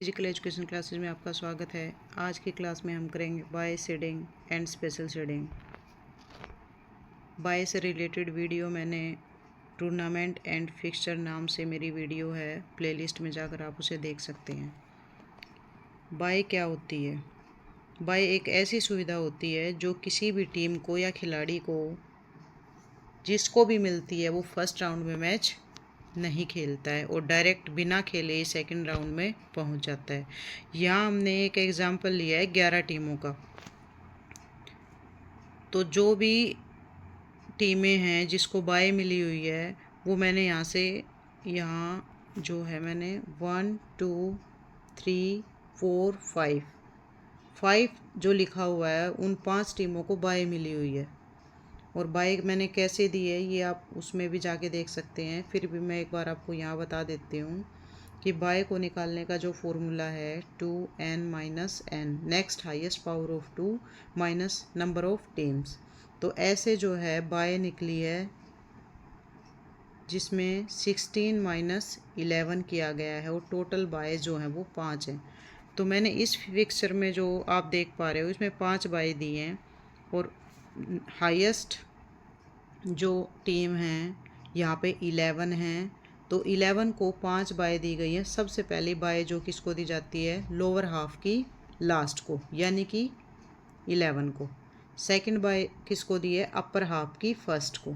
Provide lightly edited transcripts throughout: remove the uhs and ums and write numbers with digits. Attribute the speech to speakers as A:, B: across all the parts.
A: Physical education classes में आपका स्वागत है। आज की क्लास में हम करेंगे bye seeding and special seeding. Bye से रिलेटेड वीडियो मैंने टूर्नामेंट एंड फिक्सचर नाम से मेरी वीडियो है, प्लेलिस्ट में जाकर आप उसे देख सकते हैं। बाय क्या होती है? बाय एक ऐसी सुविधा होती है जो किसी भी टीम को या खिलाड़ी को जिसको भी मिलती है वो फर्स्ट राउंड में मैच नहीं खेलता है और डायरेक्ट बिना खेले ही सेकंड राउंड में पहुंच जाता है। यहाँ हमने एक एग्जांपल लिया है 11 टीमों का। तो जो भी टीमें हैं जिसको बाय मिली हुई है वो मैंने यहाँ जो है मैंने 1 2 3 4 5 जो लिखा हुआ है उन 5 टीमों को बाय मिली हुई है। और बाय मैंने कैसे दी है ये आप उसमें भी जाके देख सकते हैं। फिर भी मैं एक बार आपको यहाँ बता देती हूँ कि बाय को निकालने का जो फॉर्मूला है 2n minus n, next highest power of 2 minus number of teams. तो ऐसे जो है बाय निकली है जिसमें 16 माइनस 11 किया गया है और टोटल बाय जो है वो 5 है। तो मैंने इस फिक्सचर में जो आप देख पा रहे हो इसमें 5 बाय दिए हैं और हाईएस्ट जो टीम है यहाँ पे 11 है। तो 11 को 5 बाय दी गई है। सबसे पहली बाय जो किसको दी जाती है? लोअर हाफ की लास्ट को, यानी कि 11 को। सेकंड बाय किसको दी है? अपर हाफ की फर्स्ट को।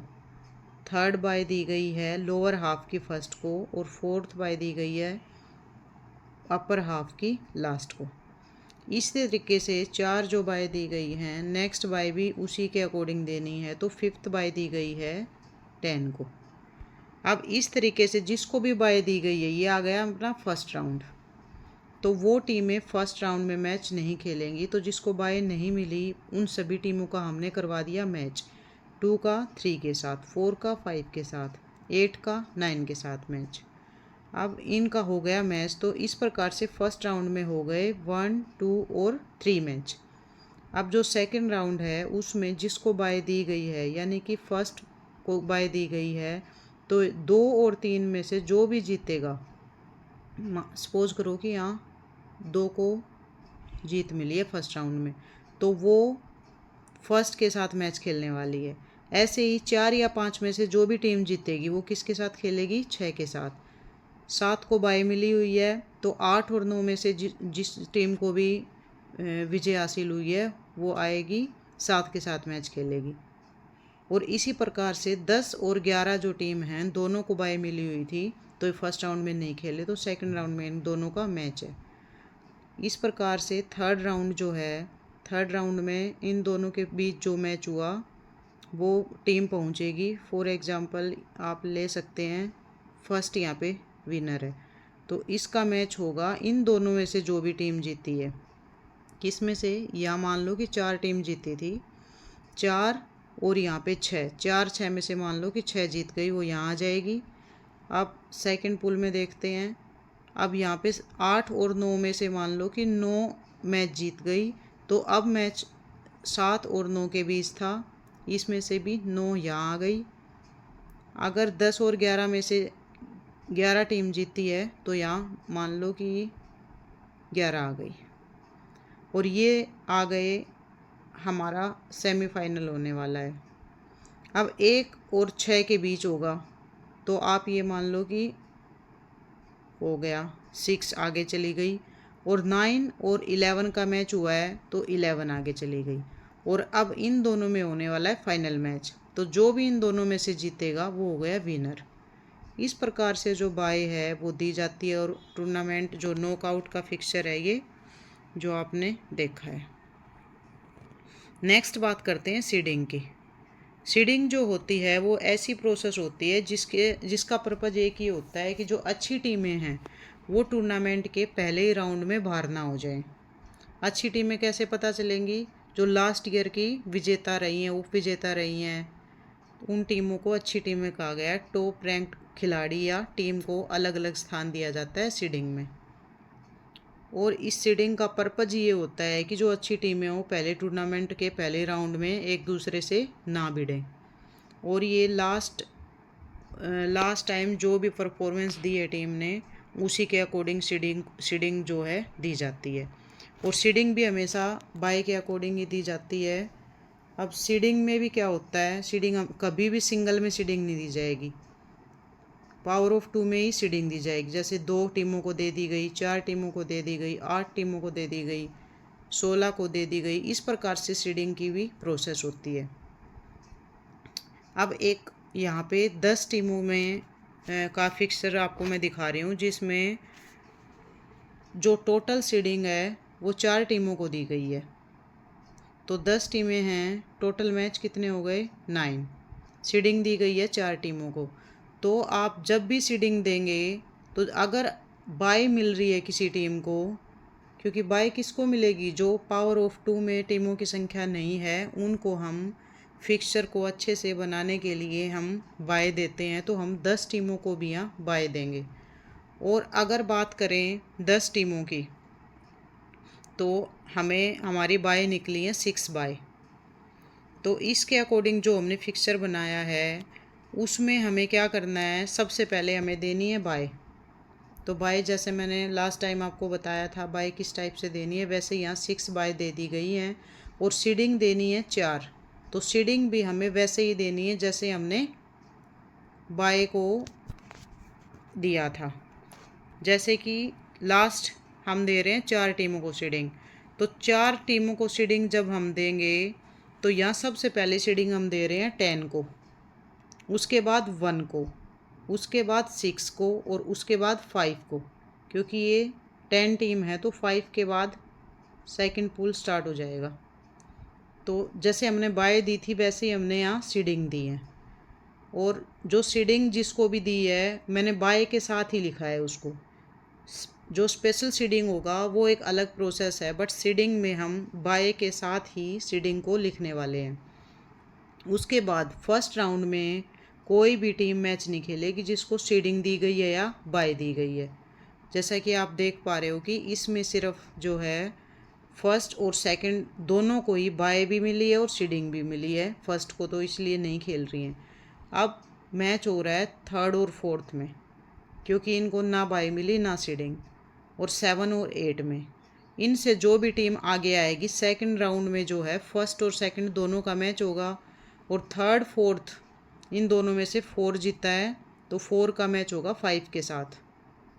A: थर्ड बाय दी गई है लोअर हाफ की फर्स्ट को और फोर्थ बाय दी गई है अपर हाफ की लास्ट को। इसी तरीके से 4 जो बाय दी गई हैं नेक्स्ट बाय भी उसी के अकॉर्डिंग देनी है। तो फिफ्थ बाय दी गई है 10 को। अब इस तरीके से जिसको भी बाय दी गई है ये आ गया अपना फर्स्ट राउंड। तो वो टीमें फर्स्ट राउंड में मैच नहीं खेलेंगी। तो जिसको बाय नहीं मिली उन सभी टीमों का हमने करवा दिया मैच। 2 का 3 के साथ, 4 का 5 के साथ, 8 का 9 के साथ मैच। अब इनका हो गया मैच। तो इस प्रकार से फर्स्ट राउंड में हो गए 1 2 और 3 मैच। अब जो सेकंड राउंड है उसमें जिसको बाय दी गई है यानी कि फर्स्ट को बाय दी गई है तो 2 और 3 में से जो भी जीतेगा, सपोज करो कि यहाँ 2 को जीत मिली है फर्स्ट राउंड में, तो वो फर्स्ट के साथ मैच खेलने वाली है। ऐसे ही 4 या 5 में से जो भी टीम जीतेगी वो किसके साथ खेलेगी? 6 के साथ। 7 को बाय मिली हुई है तो 8 और 9 में से जिस टीम को भी विजय हासिल हुई है वो आएगी 7 के साथ मैच खेलेगी। और इसी प्रकार से 10 और 11 जो टीम हैं दोनों को बाय मिली हुई थी तो फर्स्ट राउंड में नहीं खेले तो सेकंड राउंड में इन दोनों का मैच है। इस प्रकार से थर्ड राउंड जो है, थर्ड राउंड में इन दोनों के बीच जो मैच हुआ वो टीम पहुंचेगी। फॉर एग्जांपल आप ले सकते हैं फर्स्ट यहाँ पे विनर है तो इसका मैच होगा इन दोनों में से जो भी टीम जीती है। किस में से? यहाँ मान लो कि 4 टीम जीती थी, 4 और यहाँ पे 6, 4 6 में से मान लो कि 6 जीत गई, वो यहाँ आ जाएगी। अब सेकंड पुल में देखते हैं। अब यहाँ पे 8 और 9 में से मान लो कि 9 मैच जीत गई तो अब मैच 7 और 9 के बीच था, इसमें से भी 9 यहाँ आ गई। अगर 10 और 11 में से 11 टीम जीती है तो यहाँ मान लो कि 11 आ गई और ये आ गए हमारा सेमीफाइनल होने वाला है। अब 1 और 6 के बीच होगा तो आप ये मान लो कि हो गया 6 आगे चली गई और 9 और 11 का मैच हुआ है तो 11 आगे चली गई। और अब इन दोनों में होने वाला है फाइनल मैच, तो जो भी इन दोनों में से जीतेगा वो हो गया विनर। इस प्रकार से जो बाय है वो दी जाती है और टूर्नामेंट जो नॉकआउट का फिक्सचर है ये जो आपने देखा है। नेक्स्ट बात करते हैं सीडिंग की। सीडिंग जो होती है वो ऐसी प्रोसेस होती है जिसका पर्पज़ एक ही होता है कि जो अच्छी टीमें हैं वो टूर्नामेंट के पहले ही राउंड में बाहर ना हो जाएं। अच्छी टीमें कैसे पता चलेंगी? जो लास्ट ईयर की विजेता रही हैं, उप विजेता रही हैं, उन टीमों को अच्छी टीमें कहा गया है। टॉप रैंक्ड खिलाड़ी या टीम को अलग अलग स्थान दिया जाता है सीडिंग में। और इस सीडिंग का पर्पज़ ये होता है कि जो अच्छी टीमें हों पहले टूर्नामेंट के पहले राउंड में एक दूसरे से ना भिड़ें। और ये लास्ट टाइम जो भी परफॉर्मेंस दी है टीम ने उसी के अकॉर्डिंग सीडिंग जो है दी जाती है। और सीडिंग भी हमेशा बाय के अकॉर्डिंग ही दी जाती है। अब सीडिंग में भी क्या होता है, सीडिंग कभी भी सिंगल में सीडिंग नहीं दी जाएगी, पावर ऑफ 2 में ही सीडिंग दी जाएगी। जैसे 2 टीमों को दे दी गई, 4 टीमों को दे दी गई, 8 टीमों को दे दी गई, 16 को दे दी गई, इस प्रकार से सीडिंग की भी प्रोसेस होती है। अब एक यहाँ पे 10 टीमों में का फिक्सर आपको मैं दिखा रही हूँ, जिसमें जो टोटल सीडिंग है वो 4 टीमों को दी गई है। तो 10 टीमें हैं, टोटल मैच कितने हो गए, 9। सीडिंग दी गई है 4 टीमों को। तो आप जब भी सीडिंग देंगे तो अगर बाय मिल रही है किसी टीम को, क्योंकि बाय किसको मिलेगी, जो पावर ऑफ 2 में टीमों की संख्या नहीं है उनको हम फिक्सचर को अच्छे से बनाने के लिए हम बाय देते हैं। तो हम 10 टीमों को भी यहाँ बाय देंगे। और अगर बात करें 10 टीमों की, तो हमें हमारी बाय निकली है 6 बाय। तो इसके अकॉर्डिंग जो हमने फिक्सचर बनाया है उसमें हमें क्या करना है, सबसे पहले हमें देनी है बाय। तो बाय जैसे मैंने लास्ट टाइम आपको बताया था बाय किस टाइप से देनी है, वैसे यहाँ 6 बाय दे दी गई हैं। और सीडिंग देनी है 4। तो सीडिंग भी हमें वैसे ही देनी है जैसे हमने बाय को दिया था। जैसे कि लास्ट हम दे रहे हैं 4 टीमों को सीडिंग, तो 4 टीमों को सीडिंग जब हम देंगे तो यहाँ सबसे पहले सीडिंग हम दे रहे हैं 10 को, उसके बाद 1 को, उसके बाद 6 को, और उसके बाद 5 को। क्योंकि ये 10 टीम है तो 5 के बाद सेकंड पूल स्टार्ट हो जाएगा। तो जैसे हमने बाय दी थी वैसे ही हमने यहाँ सीडिंग दी है। और जो सीडिंग जिसको भी दी है मैंने बाय के साथ ही लिखा है उसको। जो स्पेशल सीडिंग होगा वो एक अलग प्रोसेस है, बट सीडिंग में हम बाय के साथ ही सीडिंग को लिखने वाले हैं। उसके बाद फर्स्ट राउंड में कोई भी टीम मैच नहीं खेलेगी जिसको सीडिंग दी गई है या बाय दी गई है। जैसा कि आप देख पा रहे हो कि इसमें सिर्फ जो है फर्स्ट और सेकंड दोनों को ही बाय भी मिली है और सीडिंग भी मिली है। फर्स्ट को तो इसलिए नहीं खेल रही हैं। अब मैच हो रहा है थर्ड और फोर्थ में, क्योंकि इनको ना बाय मिली ना सीडिंग। और 7 और 8 में इनसे जो भी टीम आगे आएगी सेकंड राउंड में जो है फर्स्ट और सेकंड दोनों का मैच होगा। और थर्ड फोर्थ इन दोनों में से 4 जीता है तो 4 का मैच होगा 5 के साथ,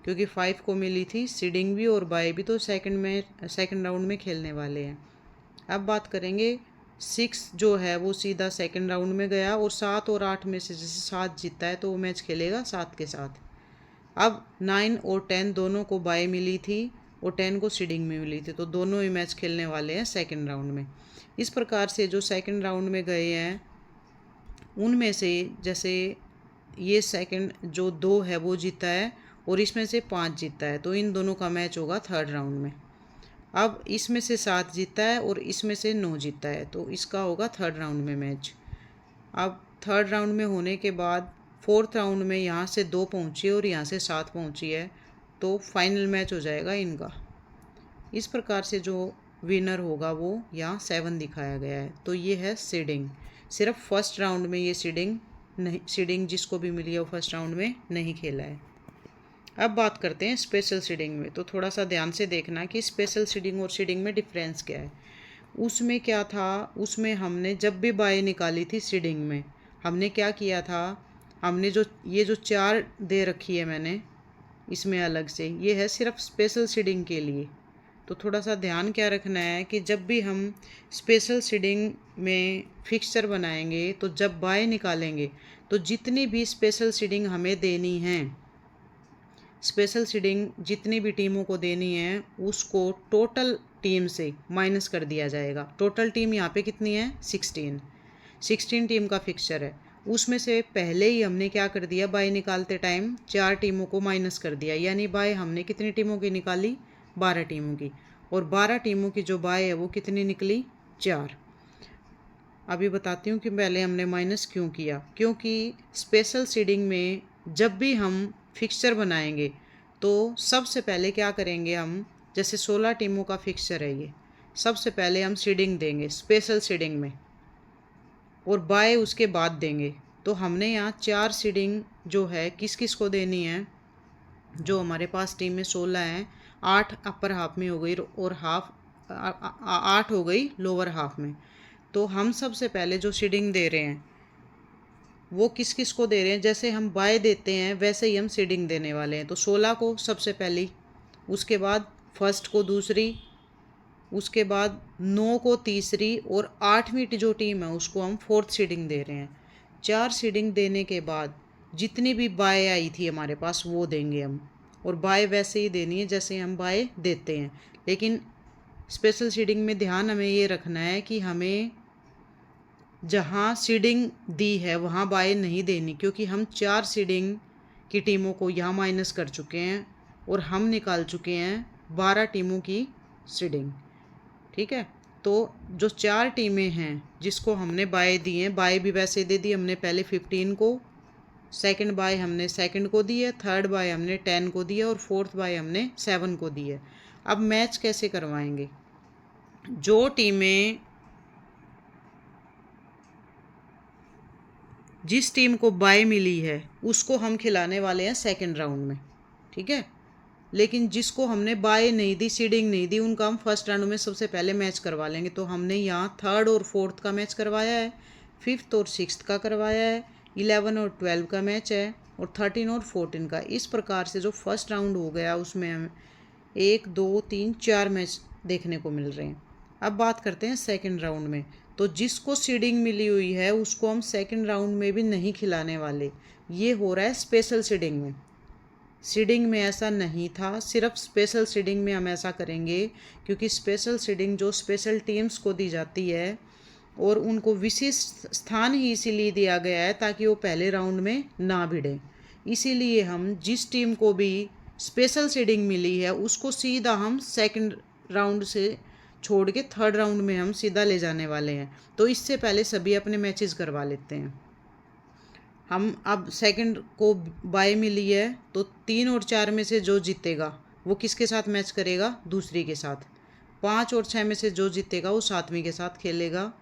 A: क्योंकि 5 को मिली थी सीडिंग भी और बाय भी, तो सेकंड राउंड में खेलने वाले हैं। अब बात करेंगे 6 जो है वो सीधा सेकंड राउंड में गया, और 7 और 8 में से जैसे 7 जीता है तो वो मैच खेलेगा 7 के साथ। अब 9 और 10 दोनों को बाय मिली थी और 10 को सीडिंग में मिली थी, तो दोनों ही मैच खेलने वाले हैं सेकंड राउंड में। इस प्रकार से जो सेकंड राउंड में गए हैं उनमें से जैसे ये सेकंड जो 2 है वो जीता है और इसमें से 5 जीता है, तो इन दोनों का मैच होगा थर्ड राउंड में। अब इसमें से 7 जीता है और इसमें से 9 जीता है, तो इसका होगा थर्ड राउंड में मैच। अब थर्ड राउंड में होने के बाद फोर्थ राउंड में यहाँ से 2 पहुँची और यहाँ से 7 पहुँची है, तो फाइनल मैच हो जाएगा इनका। इस प्रकार से जो विनर होगा वो यहाँ 7 दिखाया गया है। तो ये है सीडिंग। सिर्फ फर्स्ट राउंड में ये सीडिंग जिसको भी मिली है वो फर्स्ट राउंड में नहीं खेला है। अब बात करते हैं स्पेशल सीडिंग में। तो थोड़ा सा ध्यान से देखना कि स्पेशल सीडिंग और सीडिंग में डिफरेंस क्या है। उसमें क्या था, उसमें हमने जब भी बाय निकाली थी सीडिंग में हमने क्या किया था, हमने जो 4 दे रखी है मैंने इसमें अलग से, ये है सिर्फ स्पेशल सीडिंग के लिए। तो थोड़ा सा ध्यान क्या रखना है कि जब भी हम स्पेशल सीडिंग में फिक्सचर बनाएंगे तो जब बाय निकालेंगे तो जितनी भी स्पेशल सीडिंग हमें देनी है, स्पेशल सीडिंग जितनी भी टीमों को देनी है उसको टोटल टीम से माइनस कर दिया जाएगा। टोटल टीम यहाँ पे कितनी है, 16 टीम का फिक्सचर है। उसमें से पहले ही हमने क्या कर दिया, बाय निकालते टाइम 4 टीमों को माइनस कर दिया, यानी बाय हमने कितनी टीमों की निकाली, 12 टीमों की। और 12 टीमों की जो बाय है वो कितनी निकली, 4। अभी बताती हूँ कि पहले हमने माइनस क्यों किया। क्योंकि स्पेशल सीडिंग में जब भी हम फिक्सचर बनाएंगे तो सबसे पहले क्या करेंगे हम, जैसे 16 टीमों का फिक्सचर है ये, सबसे पहले हम सीडिंग देंगे स्पेशल सीडिंग में और बाय उसके बाद देंगे। तो हमने यहाँ 4 सीडिंग जो है किस किस को देनी है, जो हमारे पास टीम में 16 हैं, 8 अपर हाफ में हो गई और हाफ 8 हो गई लोअर हाफ में। तो हम सबसे पहले जो सीडिंग दे रहे हैं वो किस किस को दे रहे हैं, जैसे हम बाय देते हैं वैसे ही हम सीडिंग देने वाले हैं। तो 16 को सबसे पहली, उसके बाद फर्स्ट को दूसरी, उसके बाद 9 को तीसरी और 8वीं जो टीम है उसको हम फोर्थ सीडिंग दे रहे हैं। 4 सीडिंग देने के बाद जितनी भी बाय आई थी हमारे पास वो देंगे हम, और बाय वैसे ही देनी है जैसे हम बाय देते हैं। लेकिन स्पेशल सीडिंग में ध्यान हमें ये रखना है कि हमें जहाँ सीडिंग दी है वहाँ बाय नहीं देनी, क्योंकि हम 4 सीडिंग की टीमों को यहाँ माइनस कर चुके हैं और हम निकाल चुके हैं 12 टीमों की सीडिंग। ठीक है, तो जो 4 टीमें हैं जिसको हमने बाय दी हैं, बाय भी वैसे दे दी हमने, पहले 15 को, सेकंड बाय हमने सेकंड को दी है, थर्ड बाय हमने 10 को दी है और फोर्थ बाय हमने 7 को दी है। अब मैच कैसे करवाएंगे, जो टीमें जिस टीम को बाय मिली है उसको हम खिलाने वाले हैं सेकंड राउंड में। ठीक है, लेकिन जिसको हमने बाय नहीं दी, सीडिंग नहीं दी, उनका हम फर्स्ट राउंड में सबसे पहले मैच करवा लेंगे। तो हमने यहाँ थर्ड और फोर्थ का मैच करवाया है, फिफ्थ और सिक्स्थ का करवाया है, 11 और 12 का मैच है और 13 और 14 का। इस प्रकार से जो फर्स्ट राउंड हो गया उसमें हमें 1 2 3 4 मैच देखने को मिल रहे हैं। अब बात करते हैं सेकंड राउंड में। तो जिसको सीडिंग मिली हुई है उसको हम सेकंड राउंड में भी नहीं खिलाने वाले। ये हो रहा है स्पेशल सीडिंग में। सीडिंग में ऐसा नहीं था, सिर्फ स्पेशल सीडिंग में हम ऐसा करेंगे, क्योंकि स्पेशल सीडिंग जो स्पेशल टीम्स को दी जाती है और उनको विशिष्ट स्थान ही इसीलिए दिया गया है ताकि वो पहले राउंड में ना भिड़े। इसीलिए हम जिस टीम को भी स्पेशल सीडिंग मिली है उसको सीधा हम सेकंड राउंड से छोड़ के थर्ड राउंड में हम सीधा ले जाने वाले हैं। तो इससे पहले सभी अपने मैचेस करवा लेते हैं। हम अब सेकंड को बाय मिली है तो 3 और 4 में से जो जीतेगा वो किसके साथ मैच करेगा, दूसरी के साथ। 5 और 6 में से जो जीतेगा वो 7वीं के साथ खेलेगा।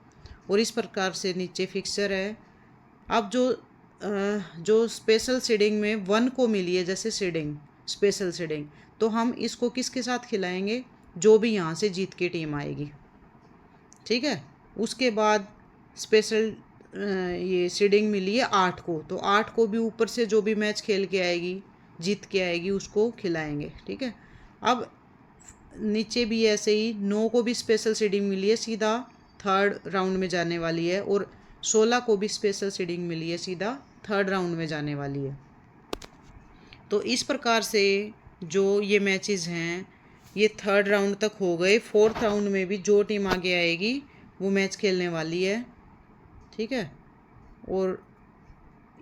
A: और इस प्रकार से नीचे फिक्सर है। अब जो स्पेशल सीडिंग में 1 को मिली है जैसे सीडिंग, स्पेशल सीडिंग, तो हम इसको किसके साथ खिलाएंगे, जो भी यहाँ से जीत के टीम आएगी। ठीक है, उसके बाद स्पेशल ये सीडिंग मिली है 8 को, तो 8 को भी ऊपर से जो भी मैच खेल के आएगी, जीत के आएगी, उसको खिलाएंगे। ठीक है, अब नीचे भी ऐसे ही 9 को भी स्पेशल सीडिंग मिली है, सीधा थर्ड राउंड में जाने वाली है, और 16 को भी स्पेशल सीडिंग मिली है, सीधा थर्ड राउंड में जाने वाली है। तो इस प्रकार से जो ये मैचेस हैं ये थर्ड राउंड तक हो गए। फोर्थ राउंड में भी जो टीम आगे आएगी वो मैच खेलने वाली है। ठीक है, और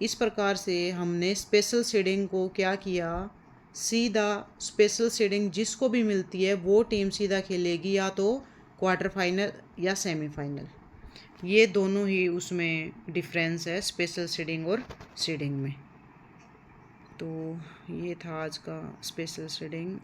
A: इस प्रकार से हमने स्पेशल सीडिंग को क्या किया, सीधा स्पेशल सीडिंग जिसको भी मिलती है वो टीम सीधा खेलेगी या तो क्वार्टर फाइनल या सेमीफाइनल। ये दोनों ही उसमें डिफरेंस है स्पेशल सीडिंग और सीडिंग में। तो ये था आज का स्पेशल सीडिंग।